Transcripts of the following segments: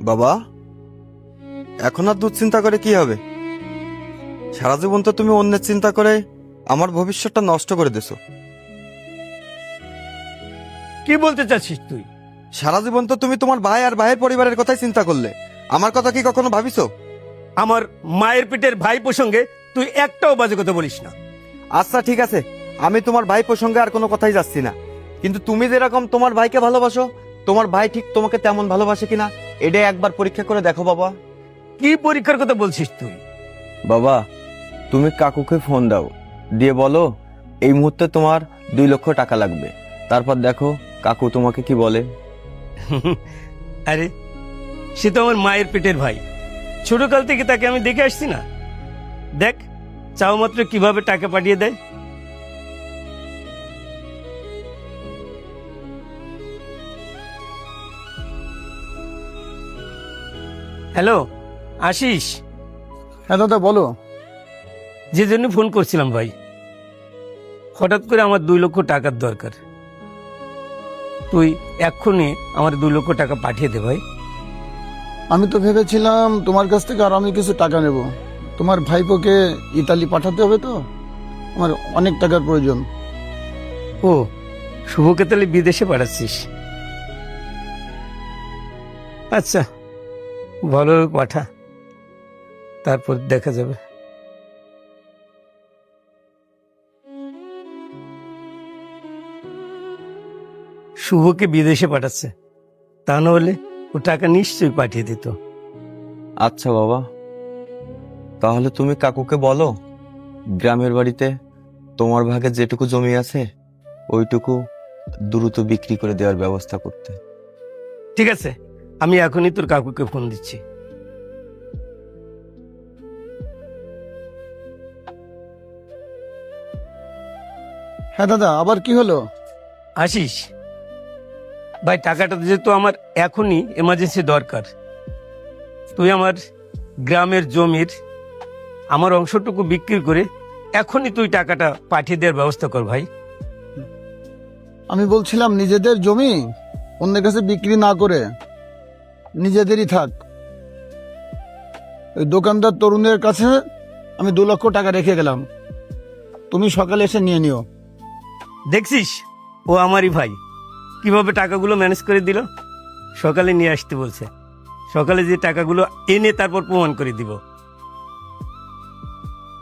বাবা, এখন আর দুশ্চিন্তা করে কি হবে? সারা জীবন তো তুমি অন্যের চিন্তা করে আমার ভবিষ্যৎটা নষ্ট করে দিছো। কি বলতে চাচ্ছিস তুই? সারা জীবন তো তুমি তোমার ভাই আর ভাইয়ের পরিবারের কথাই চিন্তা করলে, আমার কথা কি কখনো ভাবিছো? আমার মায়ের পেটের ভাই প্রসঙ্গে তুই একটাও বাজে কথা বলিস না। আচ্ছা ঠিক আছে, আমি তোমার ভাই প্রসঙ্গে আর কোনো কথাই যাচ্ছি না, কিন্তু তুমি যেরকম তোমার ভাইকে ভালোবাসো, তোমার ভাই ঠিক তোমাকে তেমন ভালোবাসে কিনা এটা একবার পরীক্ষা করে দেখো বাবা। কি পরীক্ষার কথা বলছিস তুই? বাবা, তুমি কাকুকে ফোন দাও, দিয়ে বলো এই মুহূর্তে তোমার 2 লক্ষ টাকা লাগবে। তারপর দেখো কাকু তোমাকে কি বলে। আরে, সে তো আমার মায়ের পেটের ভাই, ছোটকাল থেকে তাকে আমি দেখে আসছি না। দেখ, চাও মাত্র কিভাবে টাকা পাঠিয়ে দেয়। হ্যালো, আশিস। হ্যাঁ দাদা বলো। যে জন্য ফোন করছিলাম ভাই, হঠাৎ করে আমার 2 লক্ষ টাকার দরকার। তুই এক্ষুনি আমার 2 লক্ষ টাকা পাঠিয়ে দে ভাই। আমি তো ভেবেছিলাম তোমার কাছ থেকে আর আমি কিছু টাকা নেব। তোমার ভাইপোকে ইতালি পাঠাতে হবে, তো আমার অনেক টাকার প্রয়োজন। ও, শুভকে তাহলে বিদেশে পাঠাচ্ছিস? আচ্ছা, ভালো পাঠা, তারপর দেখা যাবে। শুভকে বিদেশে পাঠাচ্ছে, তা নাহলে ও টাকা নিশ্চয়ই পাঠিয়ে দিত। আচ্ছা বাবা, তাহলে তুমি কাকুকে বলো গ্রামের বাড়িতে তোমার ভাগে যেটুকু জমি আছে ওইটুকু দ্রুত বিক্রি করে দেওয়ার ব্যবস্থা করতে। ঠিক আছে, আমি এখনই তোর কাকুকে ফোন দিচ্ছি। হ্যাঁ দাদা, আবার কি হলো? আসিস ভাই, টাকাটা যেহেতু আমার এখনই এমার্জেন্সি দরকার, তুই আমার গ্রামের জমির আমার অংশটুকু বিক্রি করে এখনই তুই টাকাটা পাঠিয়ে দেওয়ার ব্যবস্থা কর ভাই। আমি বলছিলাম নিজেদের জমি অন্যের কাছে বিক্রি না করে নিজেদেরই থাক। ওই দোকানদার তরুণের কাছে আমি 2 লক্ষ টাকা রেখে গেলাম, তুমি সকালে এসে নিয়ে নিও। দেখছিস, ও আমারই ভাই, কিভাবে টাকাগুলো ম্যানেজ করে দিল। সকালে নিয়ে আসতে বলছে, সকালে যে টাকাগুলো এনে তারপর প্রমাণ করে দিব।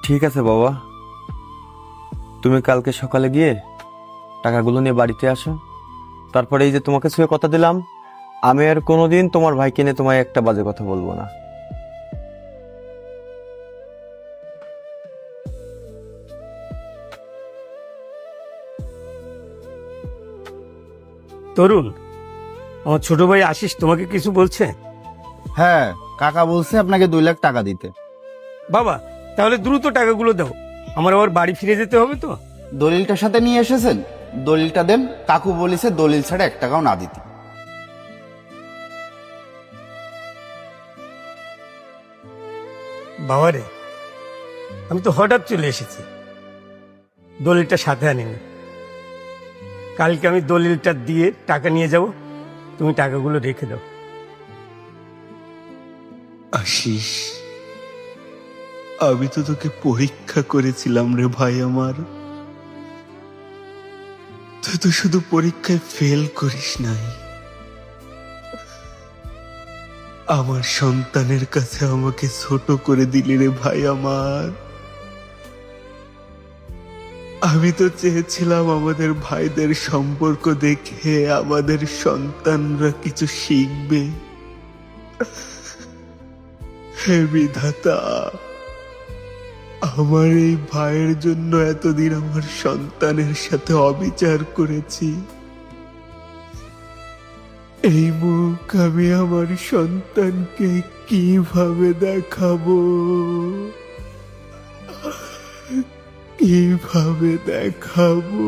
ঠিক আছে বাবা, তুমি কালকে সকালে গিয়ে টাকাগুলো নিয়ে বাড়িতে আসো। তারপরে এই যে তোমাকে ছুঁয়ে কথা দিলাম, আমি আর কোনোদিন তোমার ভাইকে নিয়ে তোমায় একটা বাজে কথা বলবো না। তরুণ, আমার ছোট ভাই আশিস তোমাকে কিছু বলছে? হ্যাঁ, কাকা বলছে আপনাকে 2 লাখ টাকা দিতে। বাবা, তাহলে দ্রুত টাকাগুলো দাও, আমার আবার বাড়ি ফিরে যেতে হবে তো। দলিলটার সাথে নিয়ে এসেছেন, দলিলটা দেন। কাকু বলেছে দলিল ছাড়া 1 টাকাও না দিতে। বাবারে, আমি তো হঠাৎ চলে এসেছি, দলিলটা সাথে আনিনি। কালকে আমি দলিলটা দিয়ে টাকা নিয়ে যাব, তুমি টাকাগুলো রেখে দাও। আশিস, আমি তো তোকে পরীক্ষা করেছিলাম রে ভাই আমার। তুই তো শুধু পরীক্ষায় ফেল করিস নাই, আমার সন্তানের কাছে আমাকে ছোট করে দিলি রে ভাই আমার। আমি তো চেয়েছিলাম আমাদের ভাইদের সম্পর্ক দেখে আমাদের সন্তানরা কিছু শিখবে। হে বিধাতা, আমার এই ভাইয়ের জন্য এতদিন আমার সন্তানের সাথে অবিচার করেছি। এই মুখ আমি আমার সন্তানকে কিভাবে দেখাবো, কিভাবে দেখাবো?